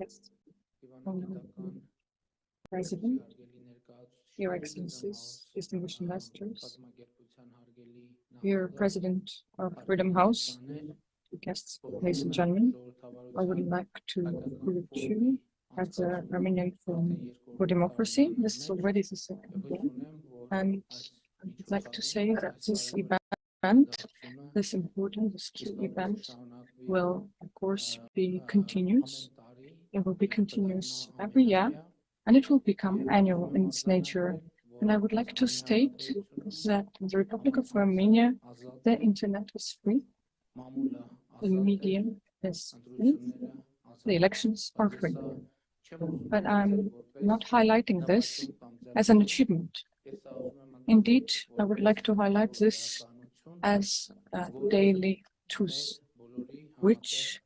Yes. President, Your Excellencies, distinguished investors, Dear President of Freedom House, guests, ladies and gentlemen, I would like to greet you as a Armenian Forum for Democracy. This is already the second one, and I would like to say that this event, this important, this key event, will of course be continuous. It will be continuous every year, and it will become annual in its nature. And I would like to state that in the Republic of Armenia, the internet is free, the media is free, the elections are free. But I'm not highlighting this as an achievement. Indeed, I would like to highlight this as a daily truth, which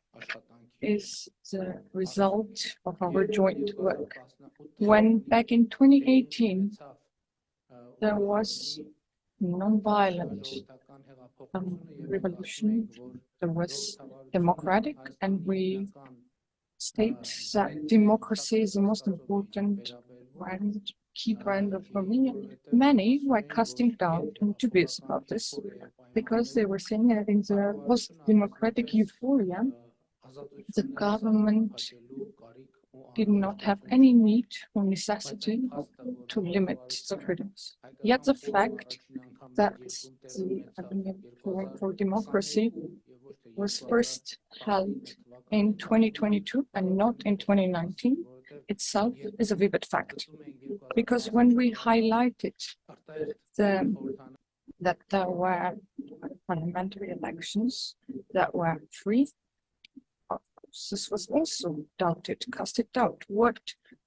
is the result of our joint work. When back in 2018, there was non-violent revolution, there was democratic, and we state that democracy is the most important brand, key brand of Armenia. Many were casting doubt and dubious about this because they were saying that in the post-democratic euphoria, the government did not have any need or necessity to limit the freedoms. Yet the fact that the Armenian Forum for Democracy was first held in 2022 and not in 2019 itself is a vivid fact. Because when we highlighted that there were parliamentary elections that were free, this was also doubted, casted doubt. What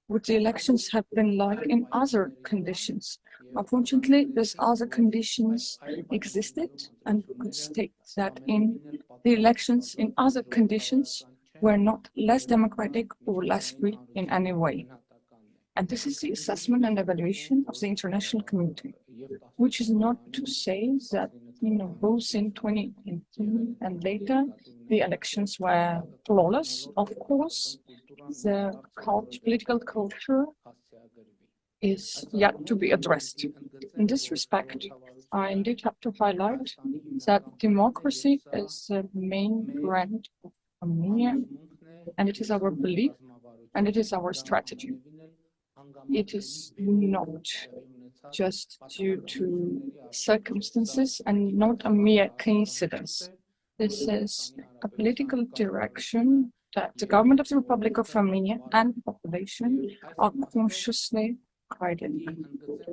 would the elections have been like in other conditions? Unfortunately, these other conditions existed, and we could state that in the elections in other conditions were not less democratic or less free in any way. And this is the assessment and evaluation of the international community, which is not to say that, both in 2018 and later, the elections were flawless. Of course, the political culture is yet to be addressed. In this respect, I indeed have to highlight that democracy is the main brand of Armenia, and it is our belief, and it is our strategy. It is not just due to circumstances and not a mere coincidence. This is a political direction that the government of the Republic of Armenia and the population are consciously guided.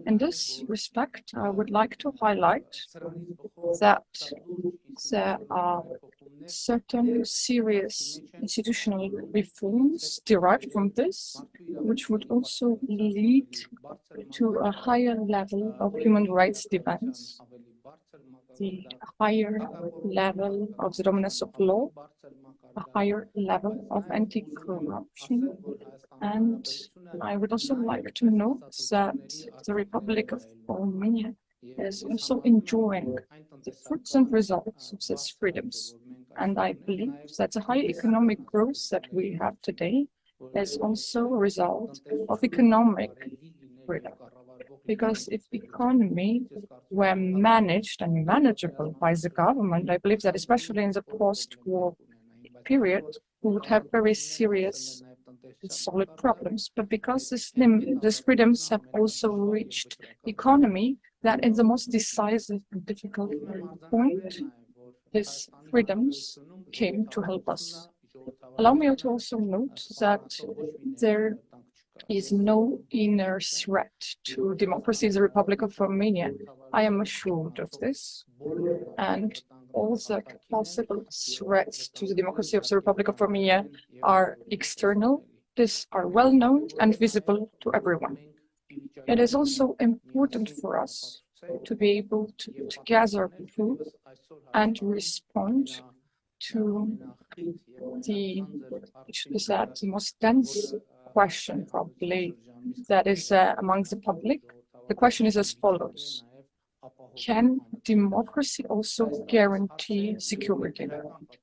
In this respect, I would like to highlight that there are certain serious institutional reforms derived from this, which would also lead to a higher level of human rights defense, the higher level of the dominance of law, a higher level of anti-corruption. And I would also like to note that the Republic of Armenia is also enjoying the fruits and results of these freedoms. And I believe that the high economic growth that we have today is also a result of economic freedom. Because if the economy were managed and manageable by the government, I believe that especially in the post-war period, we would have very serious and solid problems. But because these freedoms have also reached the economy, that is the most decisive and difficult point, these freedoms came to help us. Allow me to also note that there is no inner threat to democracy in the Republic of Armenia. I am assured of this, and all the possible threats to the democracy of the Republic of Armenia are external. These are well known and visible to everyone. It is also important for us to be able to gather proof and respond to the most dense question, probably, that is amongst the public. The question is as follows: can democracy also guarantee security?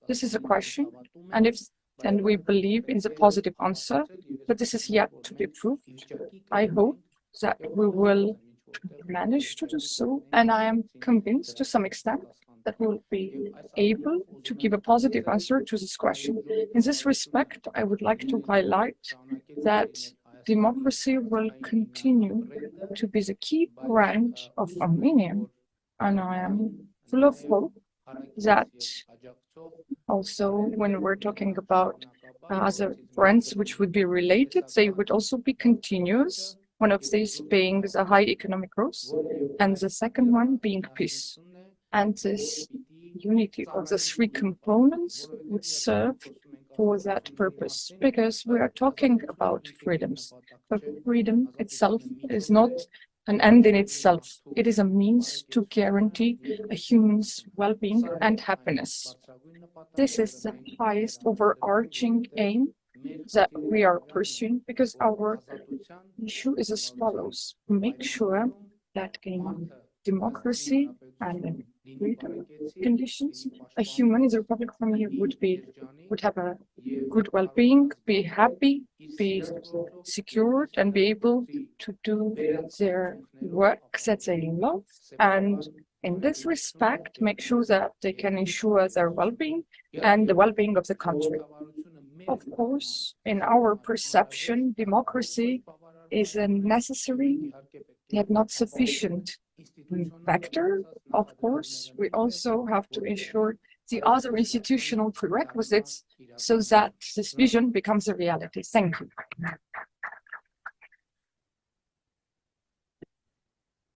This is a question, and if and we believe in the positive answer, but this is yet to be proved. I hope that we will manage to do so, and I am convinced to some extent that we will be able to give a positive answer to this question. In this respect, I would like to highlight that democracy will continue to be the key brand of Armenia, and I am full of hope that also when we're talking about other brands which would be related, they would also be continuous, one of these being the high economic growth, and the second one being peace. And this unity of the three components would serve for that purpose, because we are talking about freedoms. But freedom itself is not an end in itself. It is a means to guarantee a human's well-being and happiness. This is the highest overarching aim that we are pursuing, because our issue is as follows: make sure that in democracy and in freedom conditions, a human in the Republic of Armenia would have a good well-being, be happy, be secured, and be able to do their work that they love. And in this respect, make sure that they can ensure their well-being and the well-being of the country. Of course, in our perception, democracy is a necessary yet not sufficient factor. Of course, we also have to ensure the other institutional prerequisites so that this vision becomes a reality. Thank you.